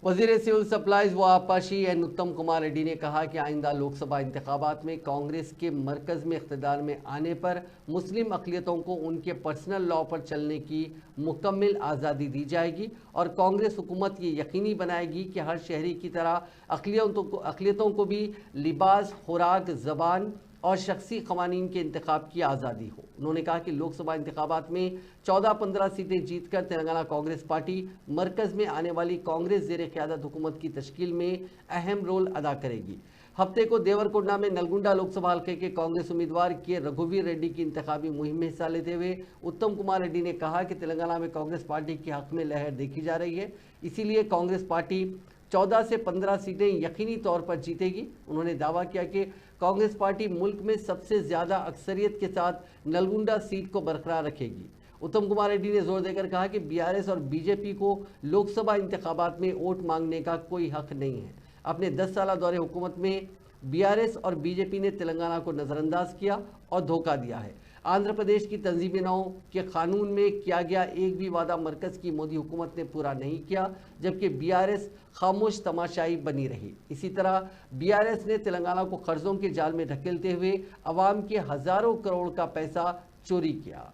वजीर civil supplies व आबपाशी N उत्तम कुमार रेड्डी ने कहा कि आइंदा लोकसभा इंतखाबात में कांग्रेस के मरकज में इख्तिदार में आने पर मुस्लिम अक़लियतों को उनके पर्सनल लॉ पर चलने की मुकम्मल आज़ादी दी जाएगी और कांग्रेस हुकूमत ये यकीनी बनाएगी कि हर शहरी की तरह अक़लियतों को भी लिबास, खुराक, ज़बान और शख्सी क़वानीन के इंतखाब की आज़ादी हो। उन्होंने कहा कि लोकसभा इंतखाबात में 14-15 सीटें जीतकर तेलंगाना कांग्रेस पार्टी मरकज़ में आने वाली कांग्रेस ज़ेर क़यादत हुकूमत की तश्कील में अहम रोल अदा करेगी। हफ्ते को देवरकोंडा में नलगुंडा लोकसभा हल्के के कांग्रेस उम्मीदवार के रघुवीर रेड्डी की इंतखाबी मुहिम में हिस्सा लेते हुए उत्तम कुमार रेड्डी ने कहा कि तेलंगाना में कांग्रेस पार्टी के हक में लहर देखी जा रही है, इसीलिए कांग्रेस पार्टी 14 से 15 सीटें यकीनी तौर पर जीतेगी। उन्होंने दावा किया कि कांग्रेस पार्टी मुल्क में सबसे ज़्यादा अक्सरियत के साथ नलगुंडा सीट को बरकरार रखेगी। उत्तम कुमार रेड्डी ने जोर देकर कहा कि बीआरएस और बीजेपी को लोकसभा इंतखाबात में वोट मांगने का कोई हक नहीं है। अपने 10 साल दौरे हुकूमत में बीआरएस और बीजेपी ने तेलंगाना को नज़रअंदाज किया और धोखा दिया है। आंध्र प्रदेश की तंजीमियों के कानून में किया गया एक भी वादा मरकज़ की मोदी हुकूमत ने पूरा नहीं किया, जबकि बीआरएस खामोश तमाशाई बनी रही। इसी तरह बीआरएस ने तेलंगाना को कर्जों के जाल में ढकेलते हुए अवाम के हज़ारों करोड़ का पैसा चोरी किया।